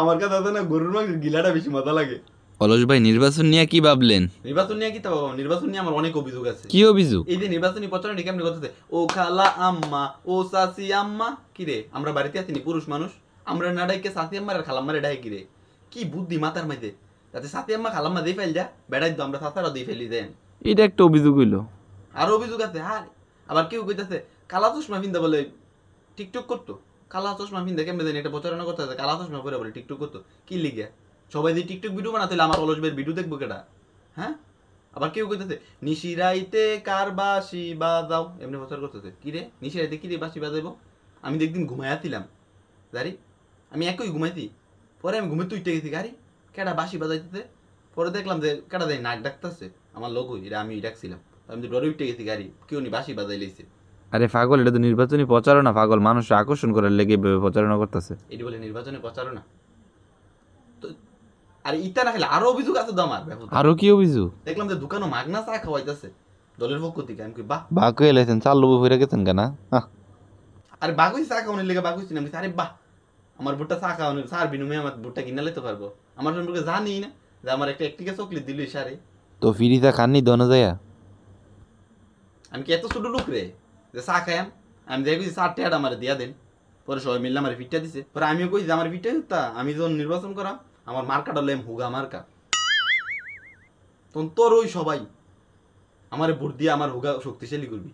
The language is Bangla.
আমার কাছে আছে না গরুর মাংস গিলাটা বেশি মজা লাগে। অলস ভাই নির্বাচন নিয়ে কি ভাবলেন? নির্বাচন নিয়ে কি তা বাবা, নির্বাচন নিয়ে আমার অনেক অভিযোগ আছে। কি অভিযোগ? এই যে নির্বাচনী প্রচারণা কেমনি করতেছে, ও খালা আম্মা, ও চাচি আম্মা, কি রে আমরা বাড়িতে আছি নি পুরুষ মানুষ, আমরা না ডাইকে চাচি আম্মার আর খালাম্মারে ডাই কি রে? কি বুদ্ধি মাথার মধ্যে, যাতে চাচি আম্মা খালাম্মা দিয়ে ফেল যা, বেড়াই তো আমরা চাচারা দিয়ে ফেলি দেন। এটা একটা অভিযোগ হইলো। আরো অভিযোগ আছে, হ্যাঁ। আবার কেউ কইতাছে কালা চশমা ফিন্দা বলে টিকটক করতো, কালা চশমা ফিন্দা কেমনে জানি এটা প্রচারণা করতে আছে, কালা চশমা পরে বলে টিকটক করতো, কি লিগে? সবাই যদি টিকটক ভিডিও বানাতে হলে আমার অলস ভাইয়ের ভিডিও দেখবো কেটা? হ্যাঁ। আবার কেউ কইতেছে নিশিরাইতে কার বাঁশি বাজাও, এমনি প্রচার করতেছে, কি রে নিশিরাইতে কি রে বাঁশি বাজাইবো? আমি তো একদিন ঘুমাইয়াছিলাম জারি, আমি একই ঘুমাইছি, পরে আমি ঘুমে তুইতে গেছি গাড়ি, কেডা বাঁশি বাজাইতেছে, পরে দেখলাম যে কেডা দেয় নাক ডাকতেছে, আমার লোক হই এটা আমি ডাকছিলাম, আমি তো ডরে উঠতে গেছি গাড়ি, কেউ নি বাঁশি বাজাই লইছে। আরে পাগল, এটা তো নির্বাচনী প্রচারণা, পাগল মানুষ আকর্ষণ করার লেগে এভাবে প্রচারণা করতেছে। এটি বলে নির্বাচনে প্রচারণা? তো আর ইটা না খেলে আরো অভিযোগ আছে তো আমার ব্যাপারে। আরো কি অভিযোগ? দেখলাম যে দোকানও মাগনা চা খাওয়াইতেছে দলের পক্ষ থেকে, আমি কই বাহ। বাক হয়ে লাইছেন, চাল লোভ হয়ে গেছেন কেনা। আরে বাগুই চা খাওয়ানোর লেগে বাগুইছি না, আমি আরে বাহ, আমার বুটটা চা খাওয়ানোর সার বিনিময়ে আমার বুটটা কিনা লেতে পারবো, আমার সম্পর্কে জানি না যে আমার একটা একটিকে চকলেট দিল সারে। তো ফিরিতা খাননি দনে যায়া? আমি কি এত ছোট লোক রে যে চা খাইম? আমি দেখি 4 টাকা আমার দিয়া দেন, পরে সবাই মিললে আমার ফিটটা দিছে, পরে আমিও কই যে আমার ফিটটা দিতা, আমি যখন নির্বাচন করাম আমার মার্কাটা লইম হুগা মার্কা, তখন তোর ওই সবাই আমার ভোট দিয়ে আমার হুগা শক্তিশালী করবি।